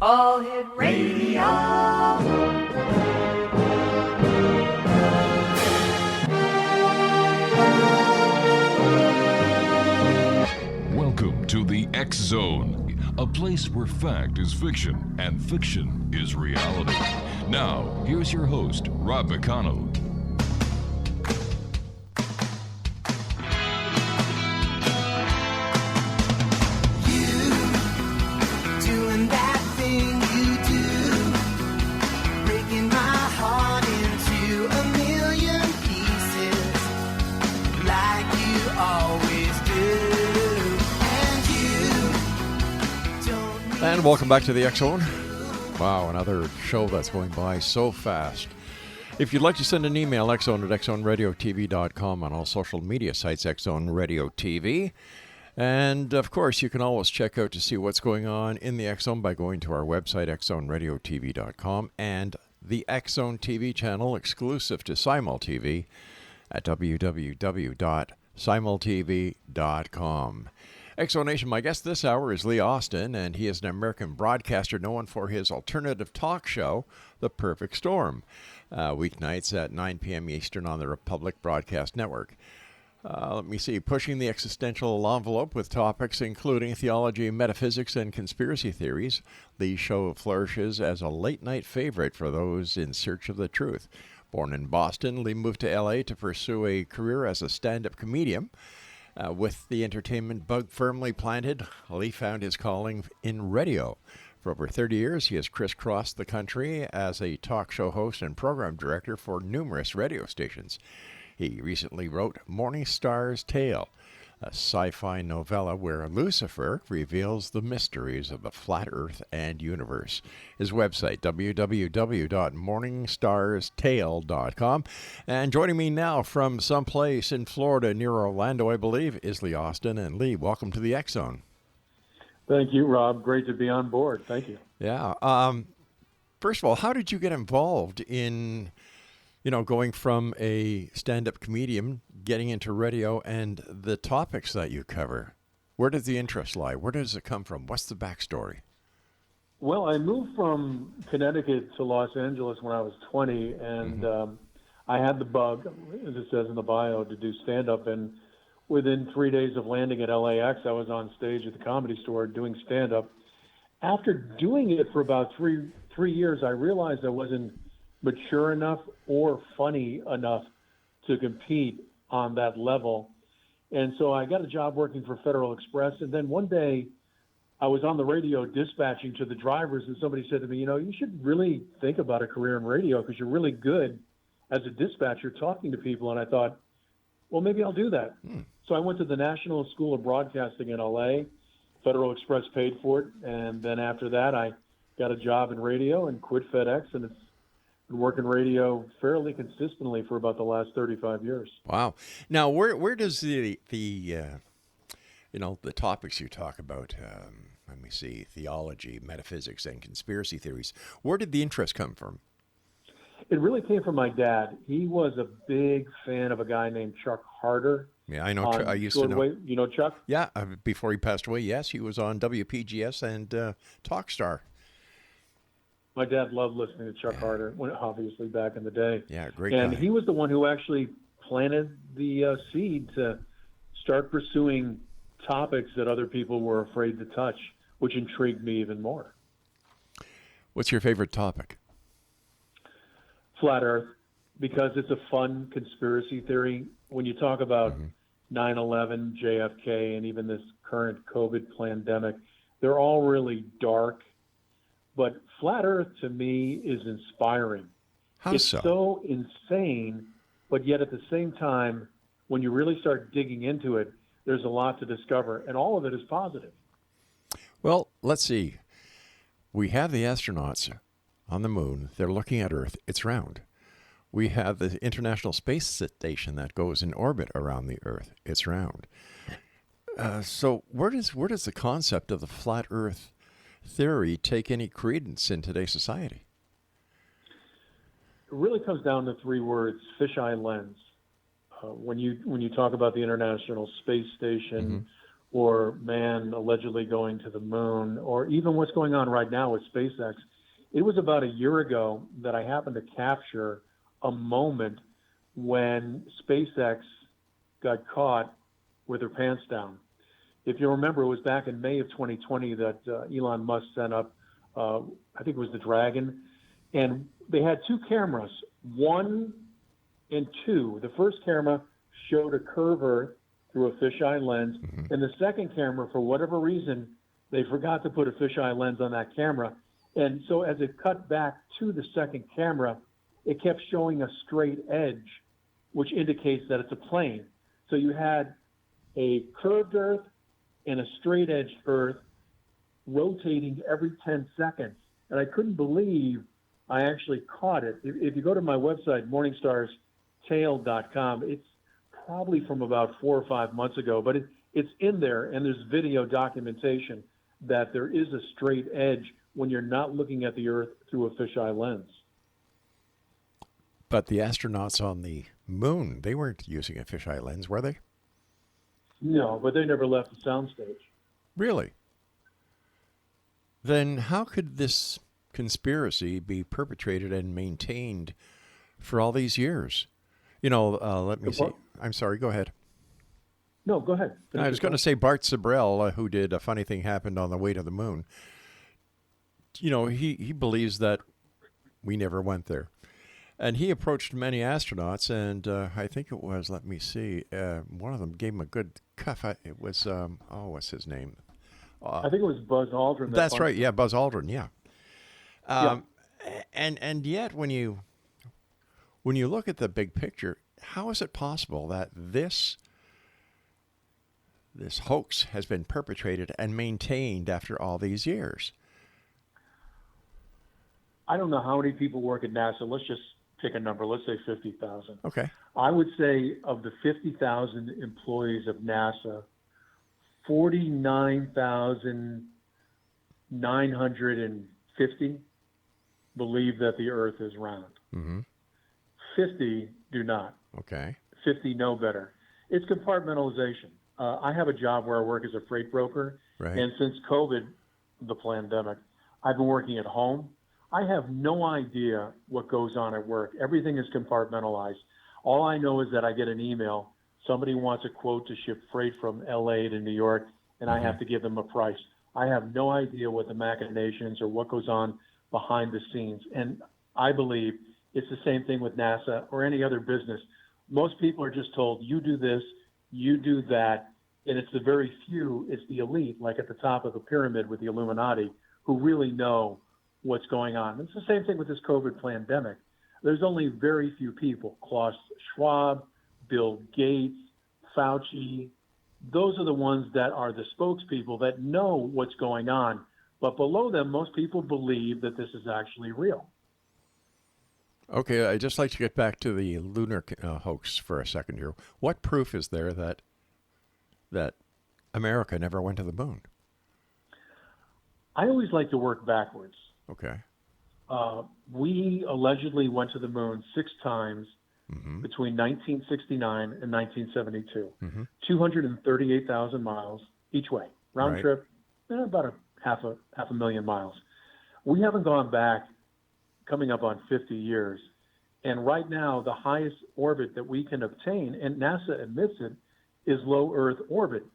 All Hit Radio. Welcome to the X Zone, a place where fact is fiction and fiction is reality. Now, here's your host, Rob McConnell. And welcome back to the X Zone. Wow, another show that's going by so fast. If you'd like to send an email, xzone at xzoneradiotv.com, on all social media sites, X-Zone Radio TV. And, of course, you can always check out to see what's going on in the X Zone by going to our website, xzoneradiotv.com, and the X Zone TV channel exclusive to Simul TV at www.simultv.com. Exonation, my guest this hour is Lee Austin, and he is an American broadcaster known for his alternative talk show, The Perfect Storm, weeknights at 9 p.m. Eastern on the Republic Broadcast Network. Let me see, pushing the existential envelope with topics including theology, metaphysics, and conspiracy theories. Lee's show flourishes as a late-night favorite for those in search of the truth. Born in Boston, Lee moved to L.A. to pursue a career as a stand-up comedian. With the entertainment bug firmly planted, Lee found his calling in radio. For over 30 years, he has crisscrossed the country as a talk show host and program director for numerous radio stations. He recently wrote Morning Star's Tale, a sci-fi novella where Lucifer reveals the mysteries of the flat earth and universe. His website, www.morningstarstale.com. And joining me now from someplace in Florida near Orlando, I believe, is Lee Austin. And Lee, welcome to the X Zone. Thank you, Rob. Great to be on board. Thank you. Yeah. First of all, how did you get involved in going from a stand-up comedian, getting into radio, and the topics that you cover? Where does the interest lie? Where does it come from? What's the backstory? Well, I moved from Connecticut to Los Angeles when I was 20, and I had the bug, as it says in the bio, to do stand-up. And within 3 days of landing at LAX, I was on stage at the Comedy Store doing stand-up. After doing it for about three years, I realized I wasn't mature enough or funny enough to compete on that level. And so I got a job working for Federal Express. And then one day I was on the radio dispatching to the drivers, and somebody said to me, you should really think about a career in radio because you're really good as a dispatcher talking to people. And I thought, well, maybe I'll do that. So I went to the National School of Broadcasting in LA. Federal Express paid for it. And then after that, I got a job in radio and quit FedEx, and it's been working radio fairly consistently for about the last 35 years. Wow. Now, where does the topics you talk about, let me see, theology, metaphysics, and conspiracy theories, where did the interest come from? It really came from my dad. He was a big fan of a guy named Chuck Harder. Yeah, I know. I used to know. You know Chuck? Yeah, before he passed away, yes. He was on WPGS and Talkstar. My dad loved listening to Chuck Harder, obviously back in the day. Yeah, great guy. And he was the one who actually planted the seed to start pursuing topics that other people were afraid to touch, which intrigued me even more. What's your favorite topic? Flat Earth, because it's a fun conspiracy theory. When you talk about 9/11, JFK, and even this current COVID pandemic, they're all really dark. But Flat Earth, to me, is inspiring. It's so insane, but yet at the same time, when you really start digging into it, there's a lot to discover, and all of it is positive. Well, let's see. We have the astronauts on the moon. They're looking at Earth. It's round. We have the International Space Station that goes in orbit around the Earth. It's round. So where does the concept of the flat Earth theory take any credence in today's society? It really comes down to three words: fisheye lens. When you talk about the International Space Station or man allegedly going to the moon, or even what's going on right now with SpaceX. It was about a year ago that I happened to capture a moment when SpaceX got caught with her pants down. If you remember, it was back in May of 2020 that Elon Musk sent up, I think it was the Dragon, and they had two cameras, 1 and 2. The first camera showed a curve Earth through a fisheye lens, and the second camera, for whatever reason, they forgot to put a fisheye lens on that camera. And so as it cut back to the second camera, it kept showing a straight edge, which indicates that it's a plane. So you had a curved Earth and a straight edged Earth rotating every 10 seconds. And I couldn't believe I actually caught it. If you go to my website, morningstarstale.com, it's probably from about 4 or 5 months ago, but it's in there, and there's video documentation that there is a straight edge when you're not looking at the Earth through a fisheye lens. But the astronauts on the moon, they weren't using a fisheye lens, were they? No, but they never left the soundstage. Really? Then how could this conspiracy be perpetrated and maintained for all these years? Let me see. I'm sorry, go ahead. No, go ahead. I was going to say Bart Sibrel, who did A Funny Thing Happened on the Way to the Moon. He believes that we never went there. And he approached many astronauts, and I think it was, let me see, one of them gave him a good cuff. It was, what's his name? I think it was Buzz Aldrin. That's right, yeah, Buzz Aldrin, yeah. Yeah. And yet, when you look at the big picture, how is it possible that this hoax has been perpetrated and maintained after all these years? I don't know how many people work at NASA. Let's just pick a number. Let's say 50,000. Okay. I would say of the 50,000 employees of NASA, 49,950 believe that the Earth is round. Mm-hmm. 50 do not. Okay. 50 know better. It's compartmentalization. I have a job where I work as a freight broker. Right. And since COVID, the pandemic, I've been working at home. I have no idea what goes on at work. Everything is compartmentalized. All I know is that I get an email. Somebody wants a quote to ship freight from LA to New York, and I have to give them a price. I have no idea what the machinations or what goes on behind the scenes. And I believe it's the same thing with NASA or any other business. Most people are just told, you do this, you do that. And it's the very few, it's the elite, like at the top of the pyramid with the Illuminati, who really know what's going on. It's the same thing with this COVID pandemic. There's only very few people, Klaus Schwab, Bill Gates, Fauci. Those are the ones that are the spokespeople that know what's going on. But below them, most people believe that this is actually real. Okay, I'd just like to get back to the lunar hoax for a second here. What proof is there that America never went to the moon? I always like to work backwards. Okay. We allegedly went to the moon 6 times Mm-hmm. between 1969 and 1972. Mm-hmm. 238,000 miles each way, round Right. trip, about half a million miles. We haven't gone back, coming up on 50 years. And right now, the highest orbit that we can obtain, and NASA admits it, is low Earth orbit.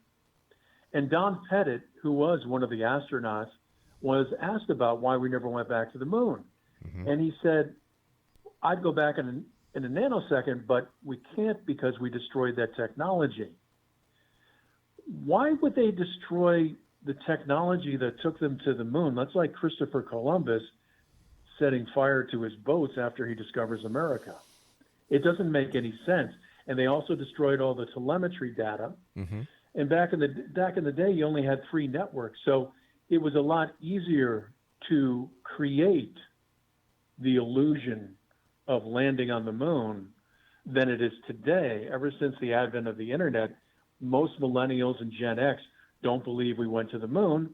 And Don Pettit, who was one of the astronauts, was asked about why we never went back to the moon. Mm-hmm. And he said, I'd go back in a nanosecond, but we can't because we destroyed that technology. Why would they destroy the technology that took them to the moon? That's like Christopher Columbus setting fire to his boats after he discovers America. It doesn't make any sense. And they also destroyed all the telemetry data. Mm-hmm. And back in the day, you only had 3 networks. So it was a lot easier to create the illusion of landing on the moon than it is today. Ever since the advent of the internet, most millennials and Gen X don't believe we went to the moon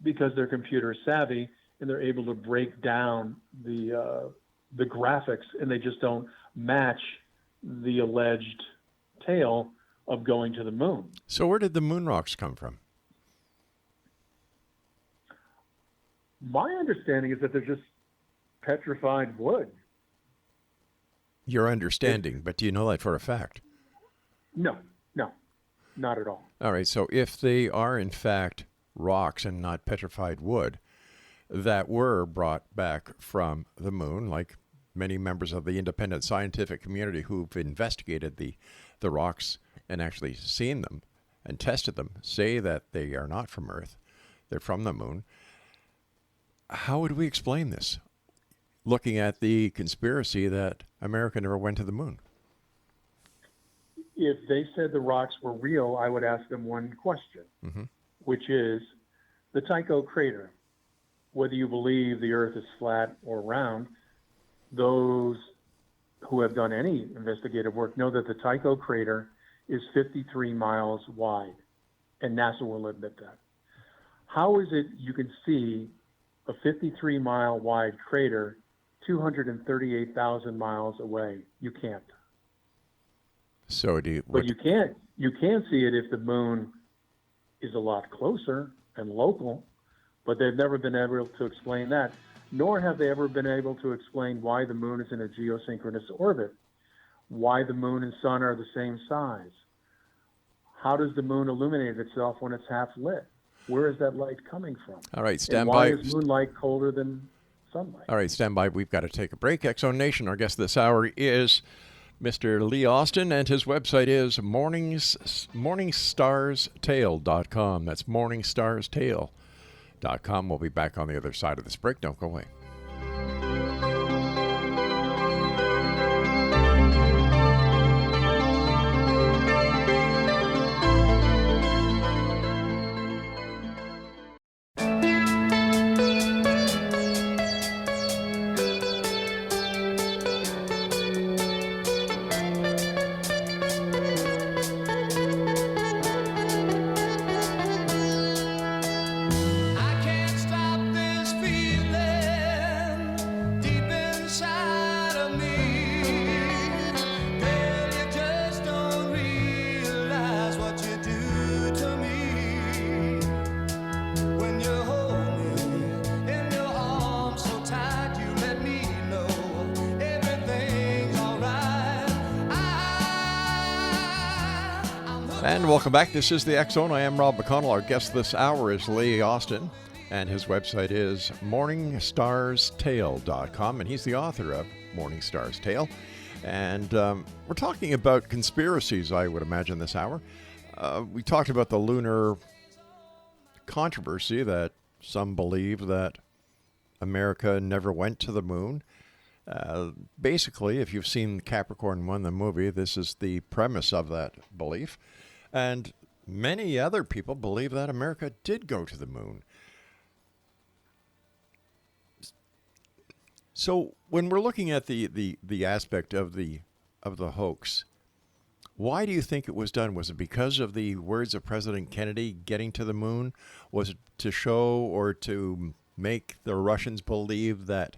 because they're computer savvy and they're able to break down the graphics, and they just don't match the alleged tale of going to the moon. So where did the moon rocks come from? My understanding is that they're just petrified wood. Your understanding, but do you know that for a fact? No, not at all. All right, so if they are in fact rocks and not petrified wood that were brought back from the moon, like many members of the independent scientific community who've investigated the rocks and actually seen them and tested them, say that they are not from Earth, they're from the moon, how would we explain this? Looking at the conspiracy that America never went to the moon. If they said the rocks were real, I would ask them one question, which is the Tycho crater. Whether you believe the Earth is flat or round, those who have done any investigative work know that the Tycho crater is 53 miles wide, and NASA will admit that. How is it you can see a 53-mile wide crater 238,000 miles away? You can't. So But you can see it if the moon is a lot closer and local, but they've never been able to explain that, nor have they ever been able to explain why the moon is in a geosynchronous orbit, why the moon and sun are the same size. How does the moon illuminate itself when it's half lit? Where is that light coming from? All right, and stand why by. is moonlight colder than sunlight? All right, stand by. We've got to take a break. X-Zone Nation, our guest this hour is Mr. Lee Austin, and his website is morningstarstale.com. That's morningstarstale.com. We'll be back on the other side of this break. Don't go away. I can't stop this feeling deep inside of me. Girl, you just don't realize what you do to me. When you hold me in your arms so tight, you let me know everything's alright. I'm And welcome back. This is the X-Zone. I am Rob McConnell. Our guest this hour is Lee Austin, and his website is morningstarstale.com, and he's the author of Morning Star's Tale. And we're talking about conspiracies, I would imagine, this hour. We talked about the lunar controversy that some believe that America never went to the moon. Basically, if you've seen Capricorn 1, the movie, this is the premise of that belief. And many other people believe that America did go to the moon. So when we're looking at the aspect of the hoax, why do you think it was done? Was it because of the words of President Kennedy getting to the moon? Was it to show or to make the Russians believe that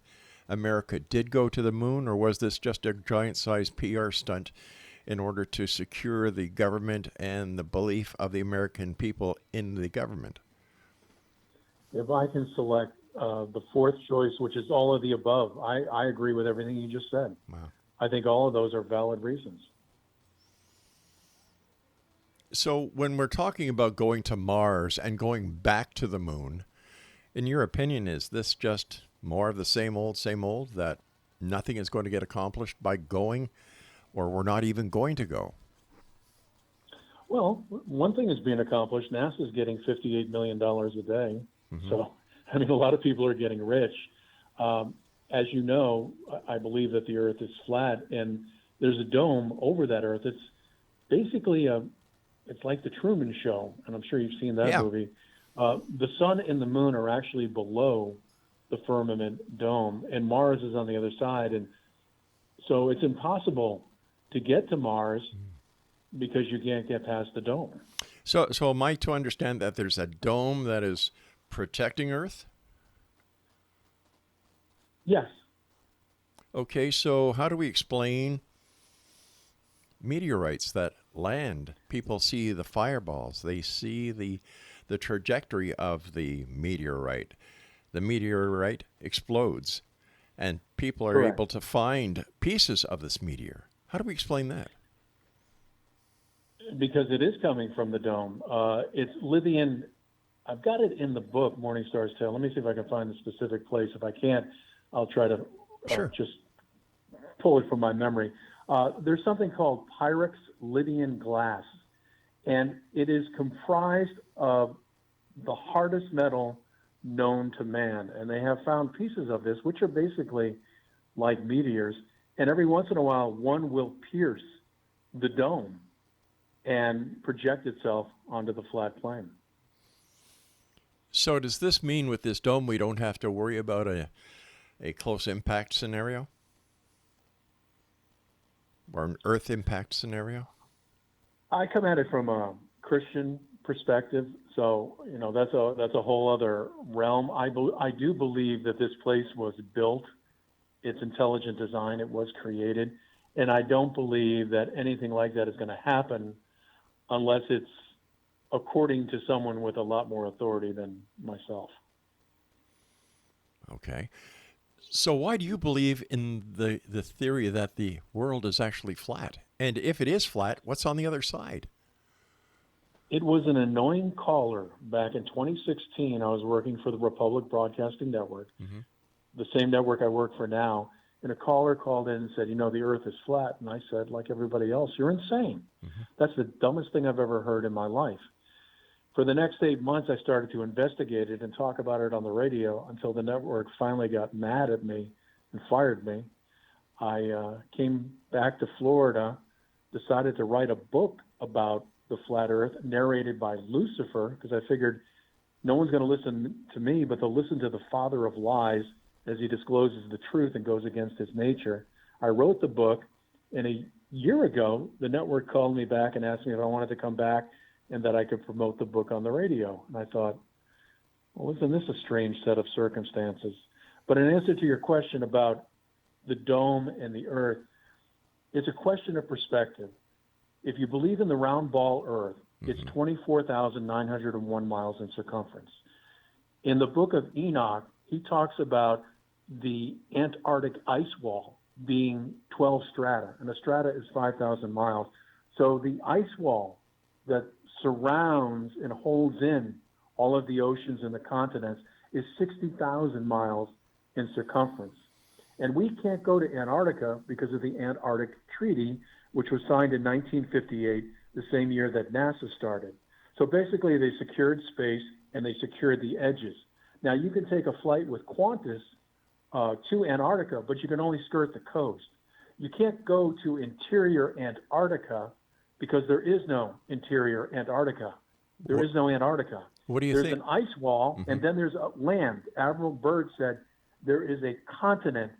America did go to the moon? Or was this just a giant-sized PR stunt in order to secure the government and the belief of the American people in the government? If I can select the fourth choice, which is all of the above, I agree with everything you just said. Wow. I think all of those are valid reasons. So when we're talking about going to Mars and going back to the moon, in your opinion, is this just more of the same old, that nothing is going to get accomplished by going, or we're not even going to go? Well, one thing is being accomplished. NASA's getting $58 million a day. So, I mean, a lot of people are getting rich. As you know, I believe that the Earth is flat, and there's a dome over that Earth. It's basically it's like the Truman Show, and I'm sure you've seen that movie. The sun and the moon are actually below the firmament dome, and Mars is on the other side. And so it's impossible to get to Mars because you can't get past the dome. So am I to understand that there's a dome that is protecting Earth? Yes. Okay, so how do we explain meteorites that land? People see the fireballs. They see the trajectory of the meteorite. the meteorite explodes, and people are Correct. able to find pieces of this meteor. How do we explain that? Because it is coming from the dome. It's Lithian. I've got it in the book, Morningstar's Tale. Let me see if I can find the specific place. If I can't, I'll try to Sure. just pull it from my memory. There's something called Pyrex Lydian glass, and it is comprised of the hardest metal known to man. And they have found pieces of this, which are basically like meteors. And every once in a while, one will pierce the dome and project itself onto the flat plane. So does this mean with this dome we don't have to worry about a close impact scenario? Or an Earth impact scenario? I come at it from a Christian perspective, so that's a whole other realm. I do believe that this place was built, it's intelligent design, it was created, and I don't believe that anything like that is going to happen unless it's according to someone with a lot more authority than myself. Okay. So why do you believe in the theory that the world is actually flat? And if it is flat, what's on the other side? It was an annoying caller back in 2016. I was working for the Republic Broadcasting Network, the same network I work for now. And a caller called in and said, the earth is flat. And I said, like everybody else, you're insane. That's the dumbest thing I've ever heard in my life. For the next 8 months, I started to investigate it and talk about it on the radio until the network finally got mad at me and fired me. I came back to Florida, decided to write a book about the flat earth, narrated by Lucifer, because I figured no one's going to listen to me, but they'll listen to the father of lies as he discloses the truth and goes against his nature. I wrote the book, and a year ago, the network called me back and asked me if I wanted to come back and that I could promote the book on the radio. And I thought, well, isn't this a strange set of circumstances? But in answer to your question about the dome and the earth, it's a question of perspective. If you believe in the round ball earth, it's 24,901 miles in circumference. In the book of Enoch, he talks about the Antarctic ice wall being 12 strata, and a strata is 5,000 miles. So the ice wall that surrounds and holds in all of the oceans and the continents is 60,000 miles in circumference. And we can't go to Antarctica because of the Antarctic Treaty, which was signed in 1958, the same year that NASA started. So basically, they secured space and they secured the edges. Now, you can take a flight with Qantas to Antarctica, but you can only skirt the coast. You can't go to interior Antarctica because there is no interior Antarctica. There is no Antarctica. What do you There's think? an ice wall, and then there's a land. Admiral Byrd said there is a continent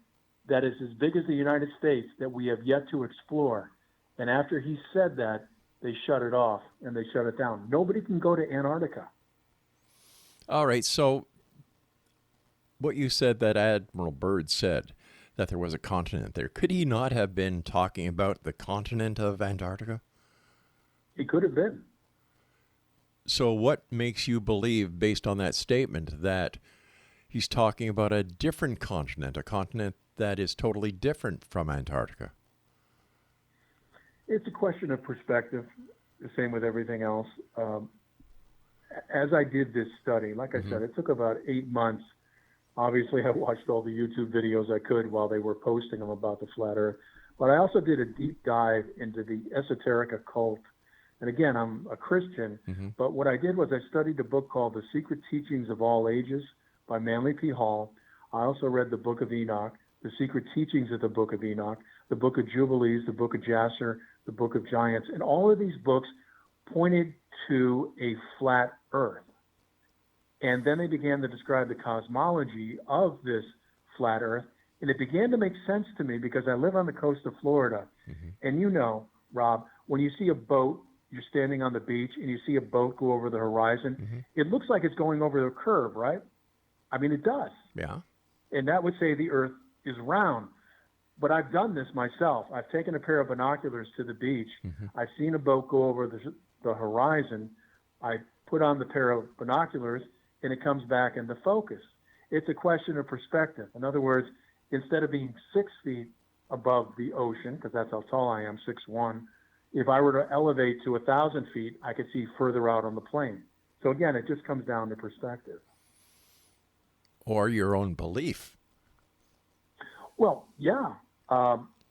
that is as big as the United States that we have yet to explore. And after he said that, they shut it off and they shut it down. Nobody can go to Antarctica. All right, so what you said that Admiral Byrd said, that there was a continent there, could he not have been talking about the continent of Antarctica? It could have been. So what makes you believe, based on that statement, that he's talking about a different continent, a continent that is totally different from Antarctica? It's a question of perspective, the same with everything else. As I did this study, like I said, it took about 8 months. Obviously, I watched all the YouTube videos I could while they were posting them about the flat earth. But I also did a deep dive into the esoteric occult. And again, I'm a Christian, but what I did was I studied a book called The Secret Teachings of All Ages by Manly P. Hall. I also read the Book of Enoch, The Secret Teachings of the Book of Enoch, the Book of Jubilees, the Book of Jasher, the Book of Giants. And all of these books pointed to a flat earth. And then they began to describe the cosmology of this flat earth. And it began to make sense to me because I live on the coast of Florida. And you know, Rob, when you see a boat, you're standing on the beach and you see a boat go over the horizon, it looks like it's going over the curve, right? I mean, it does. Yeah. And that would say the earth is round. But I've done this myself. I've taken a pair of binoculars to the beach. I've seen a boat go over the horizon. I put on the pair of binoculars and it comes back into focus. It's a question of perspective. In other words, instead of being 6 feet above the ocean, because that's how tall I am, 6'1", if I were to elevate to 1,000 feet, I could see further out on the plane. So again, it just comes down to perspective. Or your own belief. Well, yeah.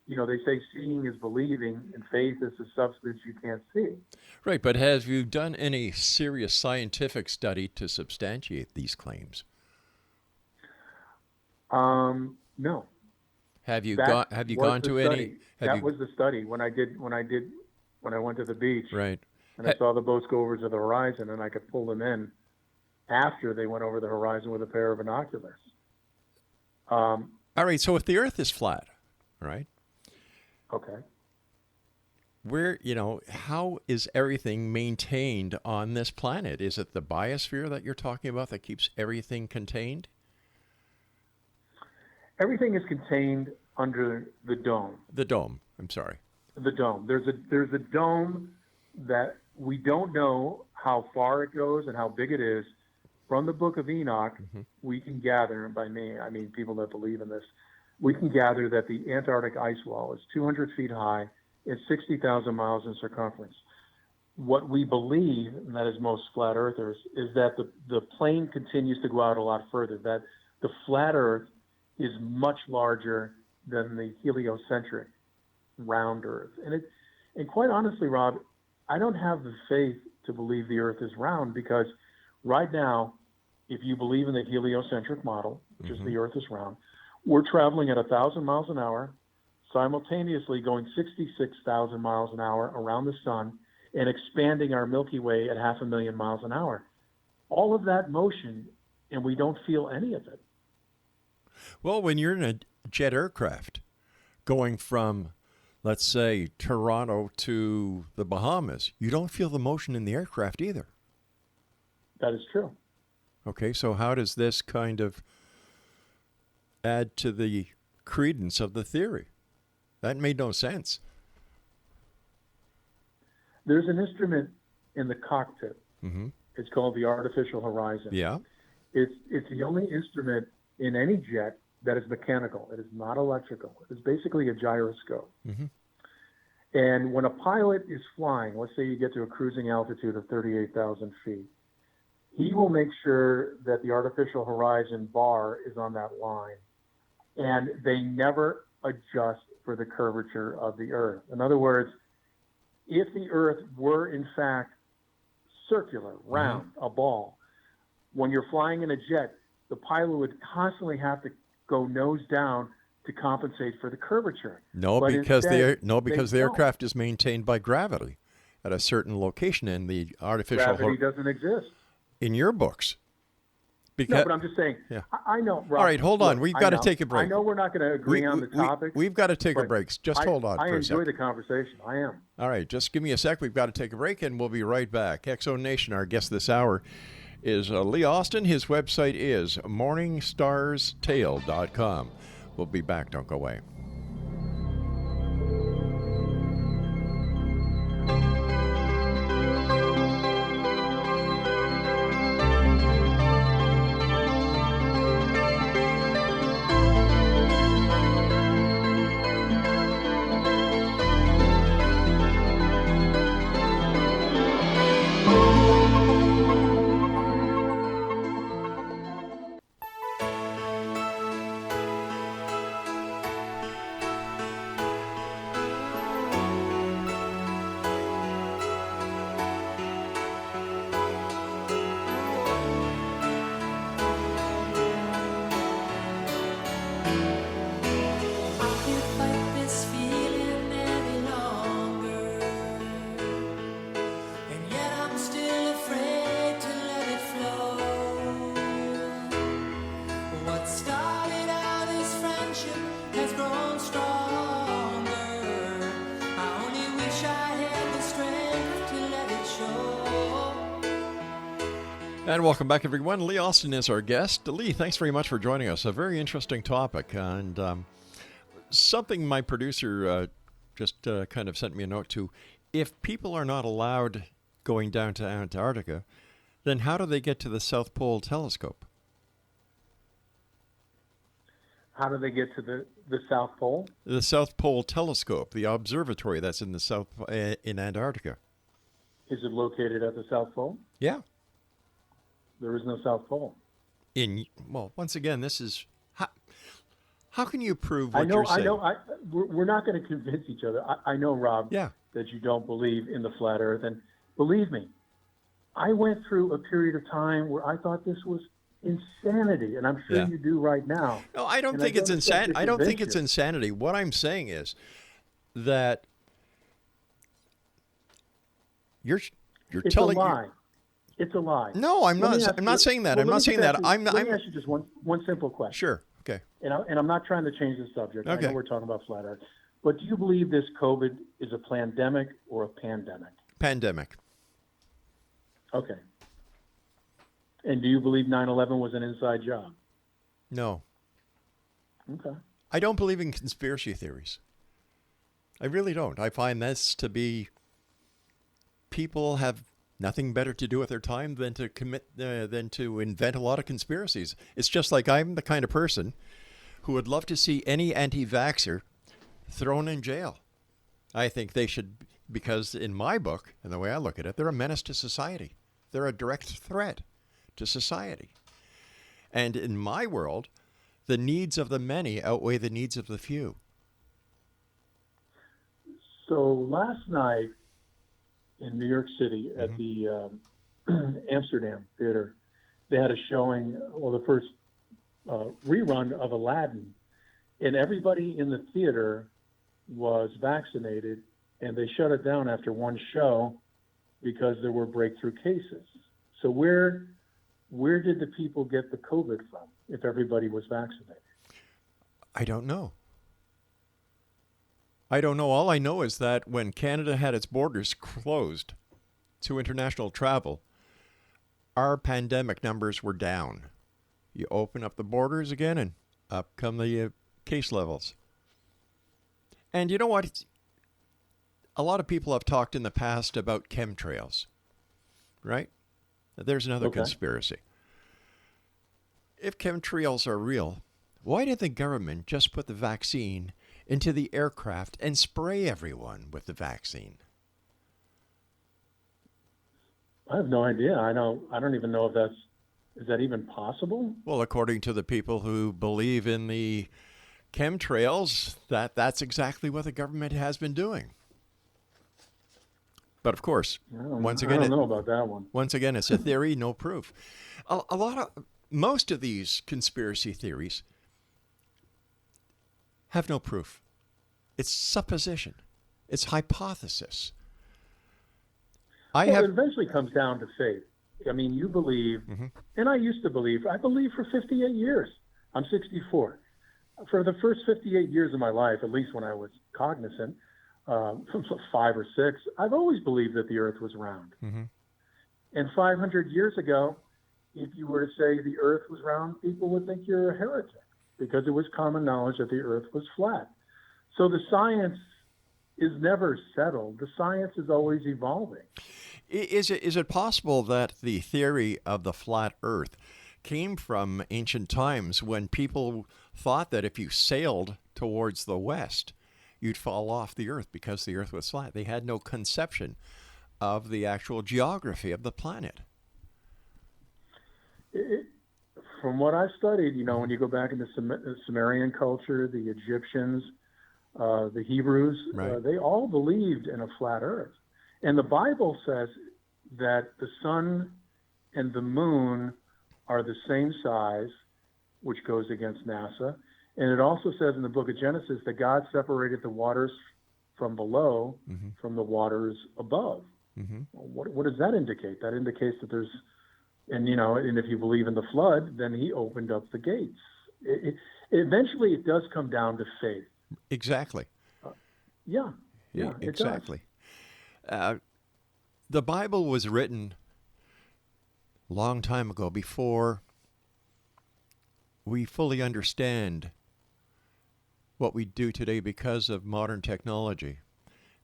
They say seeing is believing, and faith is a substance you can't see. Right, but have you done any serious scientific study to substantiate these claims? No. Have you gone to any? That was the study when I went to the beach. Right. And I saw the boats go over to the horizon, and I could pull them in after they went over the horizon with a pair of binoculars. All right. So if the Earth is flat, right? Okay. How is everything maintained on this planet? Is it the biosphere that you're talking about that keeps everything contained? Everything is contained under the dome. The dome. I'm sorry. The dome. There's a dome that we don't know how far it goes and how big it is. From the Book of Enoch, we can gather, and by me, I mean people that believe in this, we can gather that the Antarctic ice wall is 200 feet high and 60,000 miles in circumference. What we believe, and that is most flat earthers, is that the plane continues to go out a lot further, that the flat Earth is much larger than the heliocentric round Earth. And quite honestly, Rob, I don't have the faith to believe the Earth is round, because right now, if you believe in the heliocentric model, which is the Earth is round, we're traveling at 1,000 miles an hour, simultaneously going 66,000 miles an hour around the sun and expanding our Milky Way at 500,000 miles an hour. All of that motion, and we don't feel any of it. Well, when you're in a jet aircraft going from, let's say, Toronto to the Bahamas, you don't feel the motion in the aircraft either. That is true. Okay, so how does this kind of add to the credence of the theory? That made no sense. There's an instrument in the cockpit. Mm-hmm. It's called the artificial horizon. Yeah. It's the only instrument in any jet that is mechanical. It is not electrical. It's basically a gyroscope. Mm-hmm. And when a pilot is flying, let's say you get to a cruising altitude of 38,000 feet, he will make sure that the artificial horizon bar is on that line. And they never adjust for the curvature of the Earth. In other words, if the Earth were in fact circular, round, a ball, when you're flying in a jet, the pilot would constantly have to go nose down to compensate for the curvature. No, But because instead, the they aircraft is maintained by gravity at a certain location, and the artificial gravity doesn't exist. in your books. Because, No, but I'm just saying. Yeah. I know. Rob, all right, hold on. look, We've I got to know- take a break. I know we're not going to agree on the topic. We've got to take a but break. Just hold on I for a enjoy second. the conversation. I am. All right, just give me a sec. We've got to take a break, and we'll be right back. Exo Nation, our guest this hour is Lee Austin. His website is morningstarstale.com. We'll be back. Don't go away. And welcome back, everyone. Lee Austin is our guest. Lee, thanks very much for joining us. A very interesting topic, and something my producer just kind of sent me a note to. If people are not allowed going down to Antarctica, then how do they get to the South Pole telescope? How do they get to the South Pole? The South Pole Telescope, the observatory that's in the South in Antarctica. Is it located at the South Pole? Yeah. There is no South Pole. Well, once again, this is how can you prove what you're saying? We're not going to convince each other. I know, Rob, Yeah. that you don't believe in the flat Earth, and believe me, I went through a period of time where I thought this was insanity, and I'm sure you do right now. No, I don't think it's insanity. I don't think it's insanity. What I'm saying is that you're it's telling a lie. It's a lie. No, I'm not saying that. I'm not saying that. Let me ask you just one simple question. Sure. Okay. And I'm not trying to change the subject. Okay. I know we're talking about flat Earth, but do you believe this COVID is a pandemic or a pandemic? Pandemic. Okay. And do you believe 9/11 was an inside job? No. Okay. I don't believe in conspiracy theories. I really don't. I find this to be people have nothing better to do with their time than to invent a lot of conspiracies. It's just like I'm the kind of person who would love to see any anti-vaxxer thrown in jail. I think they should, because in my book, and the way I look at it, they're a menace to society. They're a direct threat to society. And in my world, the needs of the many outweigh the needs of the few. So last night in New York City at the Amsterdam Theater, they had a showing, the first rerun of Aladdin, and everybody in the theater was vaccinated, and they shut it down after one show because there were breakthrough cases. So where did the people get the COVID from if everybody was vaccinated? I don't know. All I know is that when Canada had its borders closed to international travel, our pandemic numbers were down. You open up the borders again and up come the case levels. And you know what? A lot of people have talked in the past about chemtrails, right? There's another conspiracy. If chemtrails are real, why did the government just put the vaccine into the aircraft and spray everyone with the vaccine? I have no idea. I don't even know if is that even possible? Well, according to the people who believe in the chemtrails, that's exactly what the government has been doing. But of course, once again, I don't know about that one. Once again, it's a theory, no proof. Most of these conspiracy theories have no proof. It's supposition. It's hypothesis. It eventually comes down to faith. I mean, you believe, and I used to believe. I believed for 58 years. I'm 64. For the first 58 years of my life, at least when I was cognizant, 5 or 6, I've always believed that the earth was round. And 500 years ago, if you were to say the earth was round, people would think you're a heretic because it was common knowledge that the earth was flat. So the science is never settled. The science is always evolving. Is it possible that the theory of the flat earth came from ancient times when people thought that if you sailed towards the west, you'd fall off the earth because the earth was flat? They had no conception of the actual geography of the planet. From what I've studied, when you go back into Sumerian culture, the Egyptians, the Hebrews, right. They all believed in a flat earth. And the Bible says that the sun and the moon are the same size, which goes against NASA. And it also says in the book of Genesis that God separated the waters from below from the waters above. What does that indicate? That indicates that there's, and if you believe in the flood, then he opened up the gates. Eventually, it does come down to faith. Exactly. Yeah, exactly. The Bible was written a long time ago, before we fully understand what we do today because of modern technology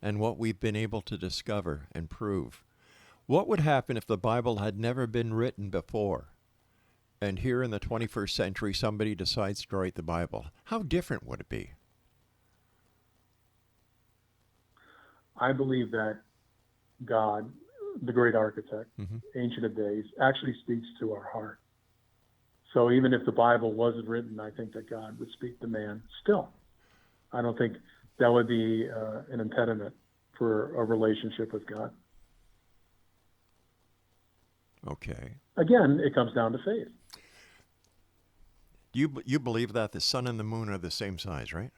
and what we've been able to discover and prove. What would happen if the Bible had never been written before and here in the 21st century somebody decides to write the Bible, how different would it be? I believe that God, the great architect, Ancient of Days, actually speaks to our heart. So even if the Bible wasn't written, I think that God would speak to man still. I don't think that would be an impediment for a relationship with God. Okay. Again, it comes down to faith. You believe that the sun and the moon are the same size, right?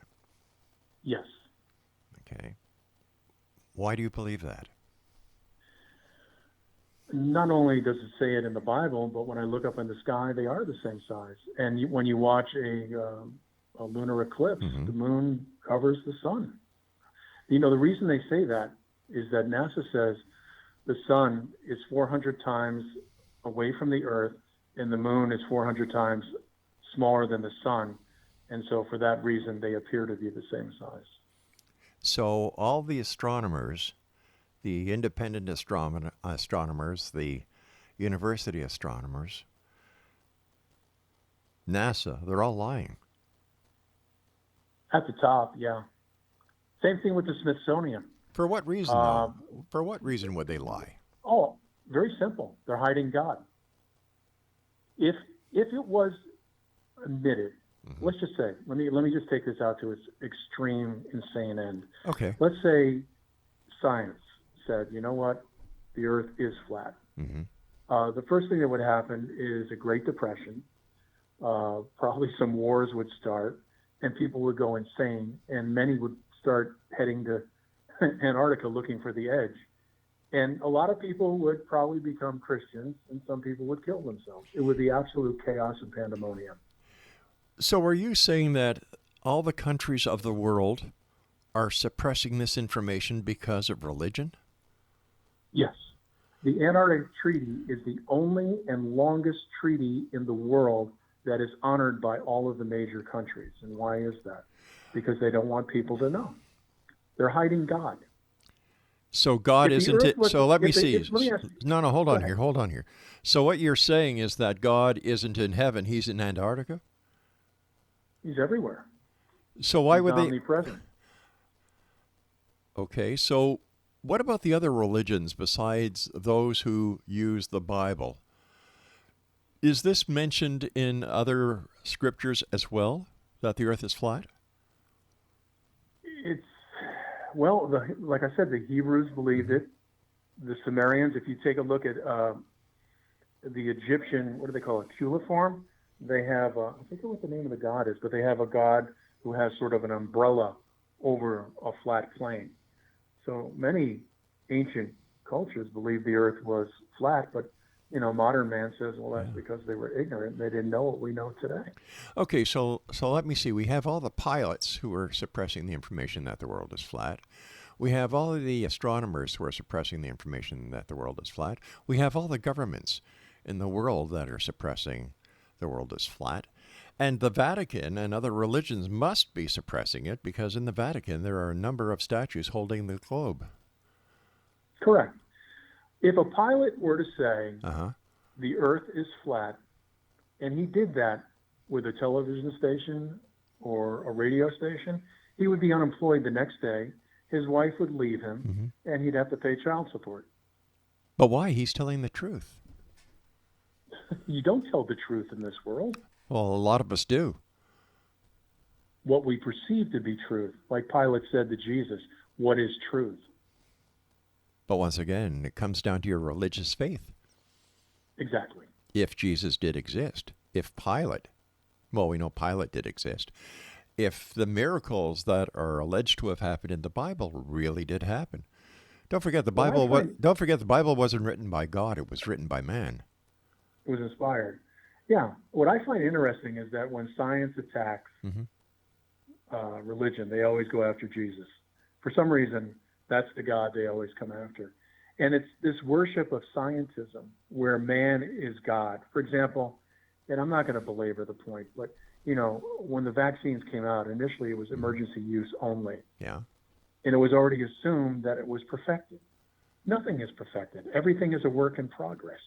Yes. Okay. Why do you believe that? Not only does it say it in the Bible, but when I look up in the sky, they are the same size. And when you watch a lunar eclipse, the moon covers the sun. You know, the reason they say that is that NASA says the sun is 400 times away from the Earth, and the moon is 400 times smaller than the sun. And so for that reason, they appear to be the same size. So all the astronomers, the independent astronomers, the university astronomers, NASA, they're all lying. At the top, yeah. Same thing with the Smithsonian. For what reason, though? For what reason would they lie? Oh, very simple. They're hiding God. If it was admitted, let's just say, let me just take this out to its extreme, insane end. Okay. Let's say science said, you know what, the Earth is flat. The first thing that would happen is a Great Depression. Probably some wars would start, and people would go insane, and many would start heading to Antarctica looking for the edge. And a lot of people would probably become Christians, and some people would kill themselves. It would be absolute chaos and pandemonium. So are you saying that all the countries of the world are suppressing this information because of religion? Yes. The Antarctic Treaty is the only and longest treaty in the world that is honored by all of the major countries. And why is that? Because they don't want people to know. They're hiding God. So God isn't it? So let me see. Let me ask you, No, hold on here. So what you're saying is that God isn't in heaven, he's in Antarctica? he's everywhere. So why would they? Omnipresent. Okay, so what about the other religions besides those who use the Bible? Is this mentioned in other scriptures as well, that the earth is flat? It's, well, like I said, the Hebrews believed it. The Sumerians, if you take a look at the Egyptian, what do they call it, cuneiform, they have, I forget what the name of the god is, but they have a god who has sort of an umbrella over a flat plane. So many ancient cultures believed the earth was flat, but modern man says, well, that's because they were ignorant. They didn't know what we know today. Okay, so let me see. We have all the pilots who are suppressing the information that the world is flat. We have all of the astronomers who are suppressing the information that the world is flat. We have all the governments in the world that are suppressing the world is flat. And the Vatican and other religions must be suppressing it because in the Vatican there are a number of statues holding the globe. Correct. If a pilot were to say the earth is flat, and he did that with a television station or a radio station, he would be unemployed the next day. His wife would leave him, and he'd have to pay child support. But why? He's telling the truth. You don't tell the truth in this world. Well, a lot of us do. What we perceive to be truth, like Pilate said to Jesus, what is truth? But once again, it comes down to your religious faith. Exactly. If Jesus did exist, if Pilate, well, we know Pilate did exist, if the miracles that are alleged to have happened in the Bible really did happen. Don't forget the Bible. Don't forget the Bible wasn't written by God; it was written by man. It was inspired. Yeah. What I find interesting is that when science attacks religion, they always go after Jesus. For some reason, that's the God they always come after. And it's this worship of scientism where man is God. For example, and I'm not going to belabor the point, but, when the vaccines came out, initially it was emergency use only. Yeah. And it was already assumed that it was perfected. Nothing is perfected. Everything is a work in progress.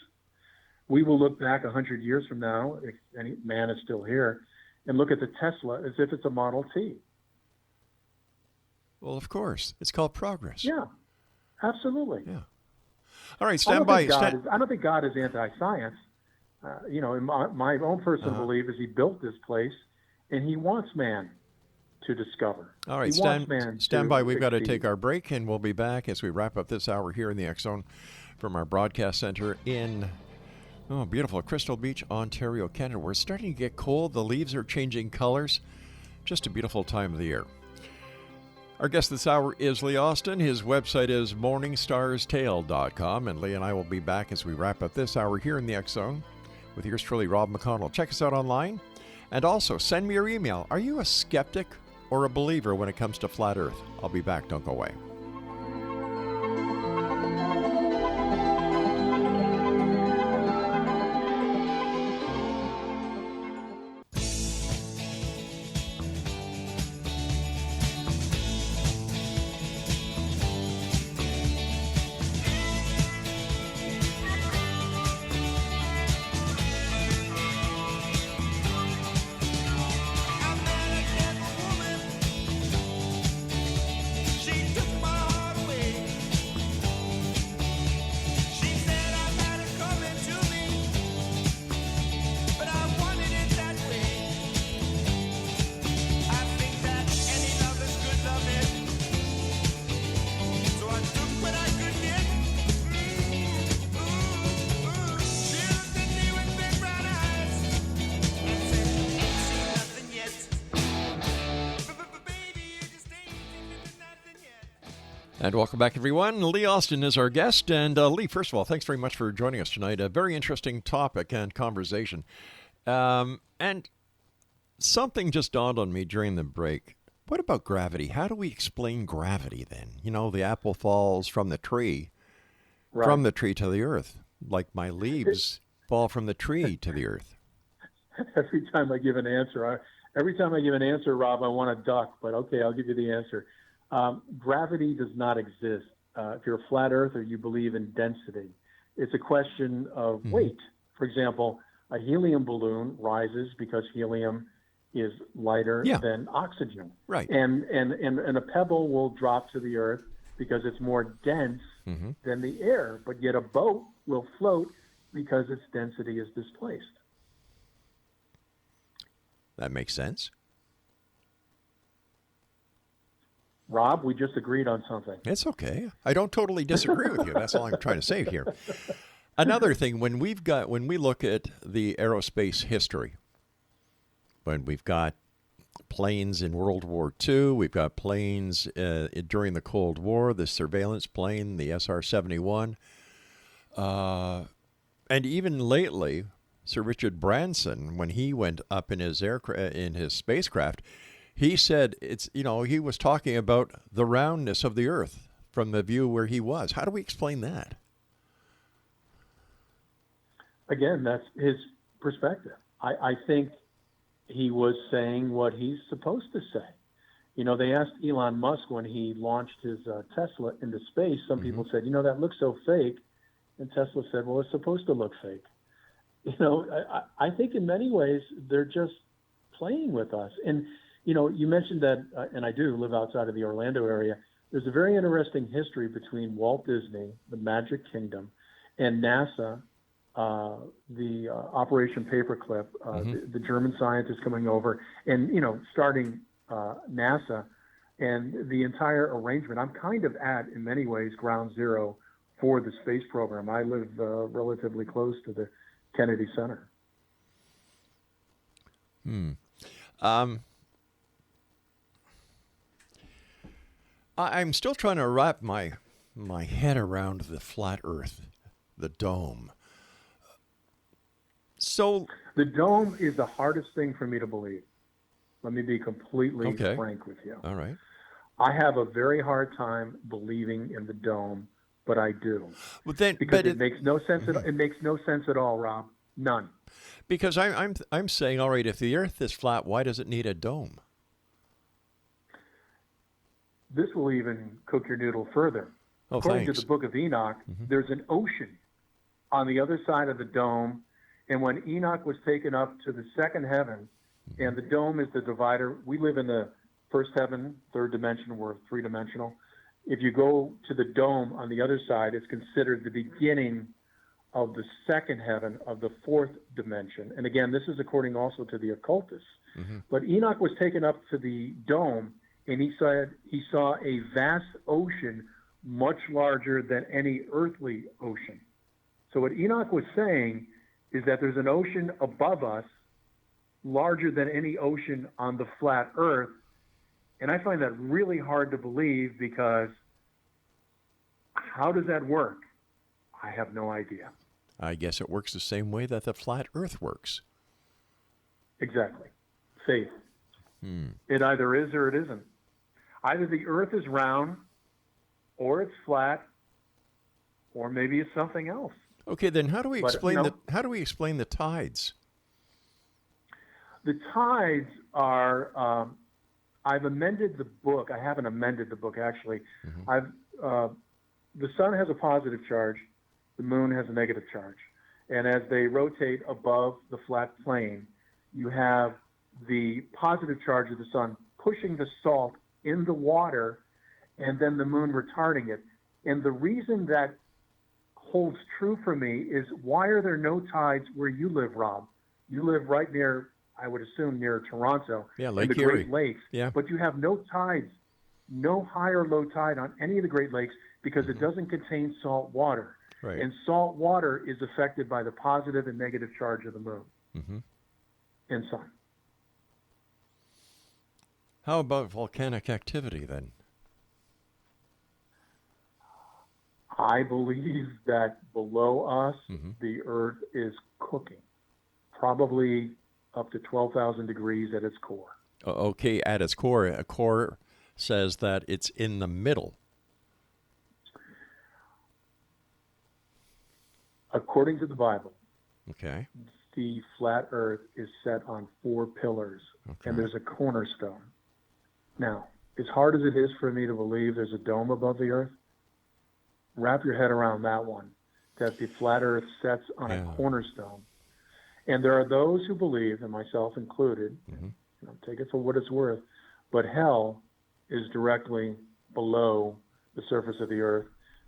we will look back 100 years from now, if any man is still here, and look at the Tesla as if it's a Model T. Well, of course. It's called progress. Yeah, absolutely. Yeah. All right, stand by. I don't think God is anti-science. In my own personal belief is he built this place, and he wants man to discover. All right, stand by. We've got to take our break, and we'll be back as we wrap up this hour here in the X Zone from our broadcast center in beautiful Crystal Beach, Ontario, Canada. We're starting to get cold. The leaves are changing colors. Just a beautiful time of the year. Our guest this hour is Lee Austin. His website is morningstarstale.com, and Lee and I will be back as we wrap up this hour here in the X Zone with yours truly, Rob McConnell. Check us out online, and also send me your email. Are you a skeptic or a believer when it comes to flat Earth? I'll be back. Don't go away. And welcome back, everyone. Lee Austin is our guest. And Lee, first of all, thanks very much for joining us tonight. A very interesting topic and conversation. And something just dawned on me during the break. What about gravity? How do we explain gravity then? You know, the apple falls from the tree, from the tree to the earth, like my leaves fall from the tree to the earth. Every time I give an answer, Rob, I want to duck, but okay, I'll give you the answer. Gravity does not exist. If you're a flat earther, you believe in density. It's a question of weight. For example, a helium balloon rises because helium is lighter than oxygen. Right. And a pebble will drop to the earth because it's more dense than the air, but yet a boat will float because its density is displaced. That makes sense. Rob, we just agreed on something. It's okay. I don't totally disagree with you. That's all I'm trying to say here. Another thing, when we look at the aerospace history, when we've got planes in World War II, we've got planes during the Cold War, the surveillance plane, the SR-71, and even lately, Sir Richard Branson, when he went up in his spacecraft, he said he was talking about the roundness of the Earth from the view where he was. How do we explain that? Again, that's his perspective. I think he was saying what he's supposed to say. You know, they asked Elon Musk when he launched his Tesla into space. Some people said, that looks so fake. And Tesla said, well, it's supposed to look fake. I think in many ways they're just playing with us. And you mentioned that, and I do live outside of the Orlando area. There's a very interesting history between Walt Disney, the Magic Kingdom, and NASA, the Operation Paperclip, the German scientists coming over and, starting NASA and the entire arrangement. I'm kind of at, in many ways, ground zero for the space program. I live relatively close to the Kennedy Center. I'm still trying to wrap my head around the flat Earth, the dome. So the dome is the hardest thing for me to believe. Let me be completely frank with you. All right. I have a very hard time believing in the dome, but I do. Well, then, because it makes no sense. It makes no sense at all, Rob. None. Because I'm saying, all right, if the Earth is flat, why does it need a dome? This will even cook your noodle further. According to the Book of Enoch, there's an ocean on the other side of the dome. And when Enoch was taken up to the second heaven, and the dome is the divider, we live in the first heaven, third dimension, we're three-dimensional. If you go to the dome on the other side, it's considered the beginning of the second heaven of the fourth dimension. And again, this is according also to the occultists. But Enoch was taken up to the dome, and he saw a vast ocean much larger than any earthly ocean. So what Enoch was saying is that there's an ocean above us larger than any ocean on the flat earth. And I find that really hard to believe, because how does that work? I have no idea. I guess it works the same way that the flat earth works. Exactly. Faith. It either is or it isn't. Either the earth is round, or it's flat, or maybe it's something else. Okay, then how do we But, explain you know, how do we explain the tides? The tides are. I've amended the book. I haven't amended the book, actually. The sun has a positive charge, the moon has a negative charge, and as they rotate above the flat plane, you have the positive charge of the sun pushing the salt in the water, and then the moon retarding it. And the reason that holds true for me is, why are there no tides where you live, Rob? You live right near, I would assume, near Toronto, Yeah, and Lake the Erie. Great Lakes. Yeah. But you have no tides, no high or low tide on any of the Great Lakes, because it doesn't contain salt water. Right. And salt water is affected by the positive and negative charge of the moon and sun. How about volcanic activity then? I believe that below us, the earth is cooking, probably up to 12,000 degrees at its core. Okay, at its core, a core says that it's in the middle. According to the Bible, Okay. the flat earth is set on 4 pillars, and there's a cornerstone. Now, as hard as it is for me to believe there's a dome above the earth, wrap your head around that one, that the flat earth sets on a cornerstone. And there are those who believe, and myself included, take it for what it's worth, but hell is directly below the surface of the earth.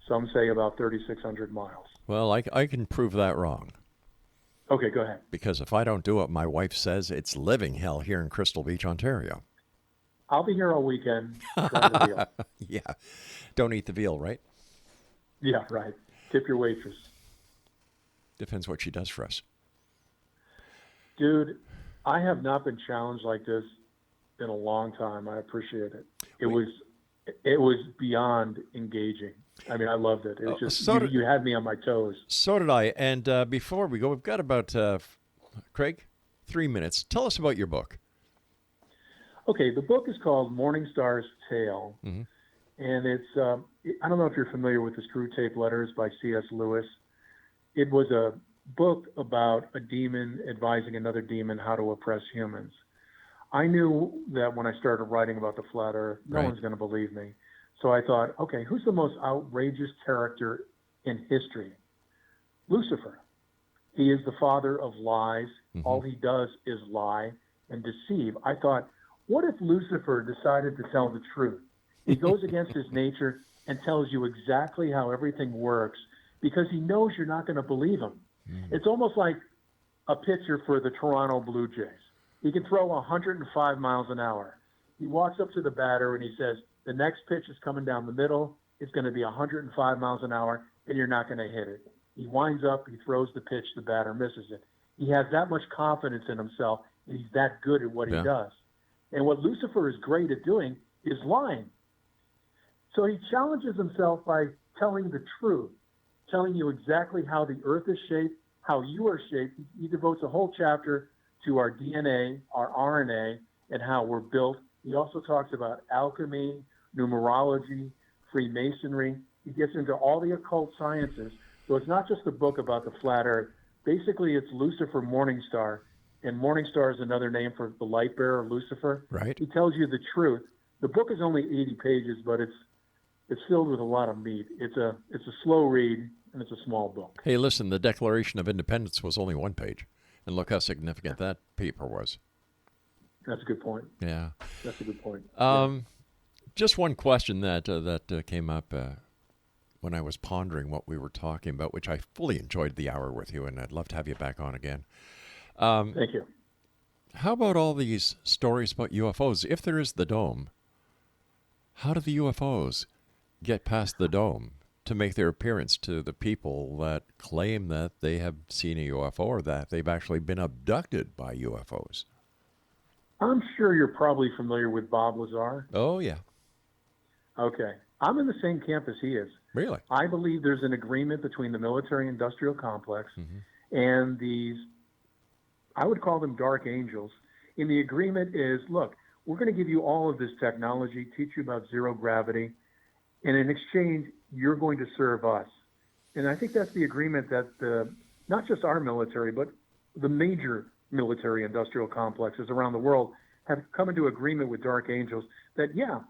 Some say about 3,600 miles. Well, I can prove that wrong. Okay, go ahead. Because if I don't do what my wife says, it's living hell here in Crystal Beach, Ontario. I'll be here all weekend trying to deal. Yeah. Don't eat the veal, right? Yeah, right. Tip your waitress. Depends what she does for us. Dude, I have not been challenged like this in a long time. I appreciate it. It was beyond engaging. I mean, I loved it. It was just, you had me on my toes. So did I. And before we go, we've got about, Craig, 3 minutes. Tell us about your book. Okay, the book is called Morning Star's Tale. And it's, I don't know if you're familiar with the Screw Tape Letters by C.S. Lewis. It was a book about a demon advising another demon how to oppress humans. I knew that when I started writing about the flat earth, no one's going to believe me. So I thought, okay, who's the most outrageous character in history? Lucifer. He is the father of lies. All he does is lie and deceive. I thought, what if Lucifer decided to tell the truth? He goes against his nature and tells you exactly how everything works because he knows you're not going to believe him. It's almost like a pitcher for the Toronto Blue Jays. He can throw 105 miles an hour. He walks up to the batter and he says, the next pitch is coming down the middle. It's going to be 105 miles an hour, and you're not going to hit it. He winds up, he throws the pitch, the batter misses it. He has that much confidence in himself, and he's that good at what he does. And what Lucifer is great at doing is lying. So he challenges himself by telling the truth, telling you exactly how the earth is shaped, how you are shaped. He devotes a whole chapter to our DNA, our RNA, and how we're built. He also talks about alchemy, numerology, Freemasonry. He gets into all the occult sciences. So it's not just a book about the flat earth. Basically, it's Lucifer Morningstar, and Morningstar is another name for the light bearer, Lucifer. Right. He tells you the truth. The book is only 80 pages, but it's it's filled with a lot of meat. It's a slow read, and it's a small book. Hey, listen, the Declaration of Independence was only one page, and look how significant that paper was. That's a good point. Yeah. That's a good point. Just one question that came up when I was pondering what we were talking about, which I fully enjoyed the hour with you, and I'd love to have you back on again. Thank you. How about all these stories about UFOs? If there is the dome, how do the UFOs get past the dome to make their appearance to the people that claim that they have seen a UFO or that they've actually been abducted by UFOs? I'm sure you're probably familiar with Bob Lazar. Oh, yeah. Okay. I'm in the same camp as he is. Really? I believe there's an agreement between the military-industrial complex and these, I would call them dark angels. And the agreement is, look, we're going to give you all of this technology, teach you about zero gravity, and in exchange, you're going to serve us. And I think that's the agreement that not just our military, but the major military-industrial complexes around the world have come into agreement with dark angels that, yeah,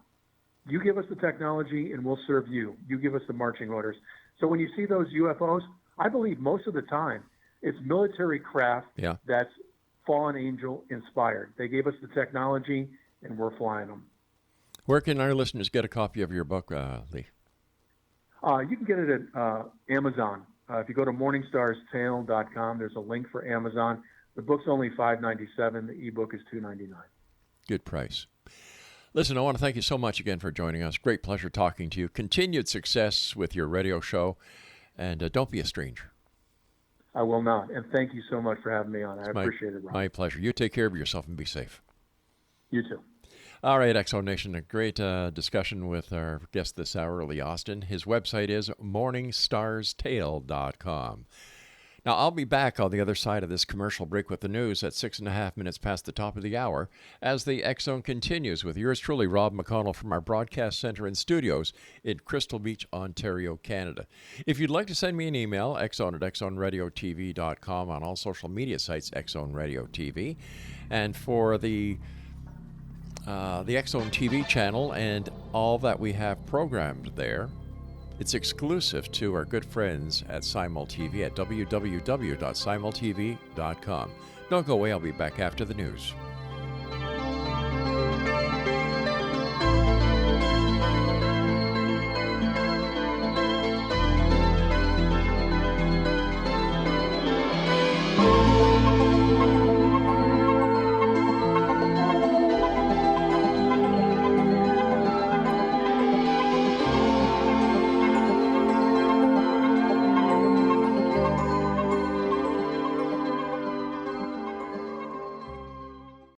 you give us the technology and we'll serve you. You give us the marching orders. So when you see those UFOs, I believe most of the time it's military craft that's fallen angel inspired. They gave us the technology and we're flying them. Where can our listeners get a copy of your book, Lee? You can get it at Amazon. If you go to morningstarstale.com, there's a link for Amazon. The book's only $5.97. The ebook is $2.99. Good price. Listen, I want to thank you so much again for joining us. Great pleasure talking to you. Continued success with your radio show, and don't be a stranger. I will not. And thank you so much for having me on. I appreciate it, Rob. My pleasure. You take care of yourself and be safe. You too. All right, Exo Nation, a great discussion with our guest this hour, Lee Austin. His website is morningstarstale.com. Now, I'll be back on the other side of this commercial break with the news at 6.5 minutes past the top of the hour as the X Zone continues with yours truly, Rob McConnell, from our broadcast center and studios in Crystal Beach, Ontario, Canada. If you'd like to send me an email, xzone@xzoneradiotv.com, on all social media sites, X Zone Radio TV. And for the X Zone TV channel and all that we have programmed there, it's exclusive to our good friends at Simul TV at www.simultv.com. Don't go away. I'll be back after the news.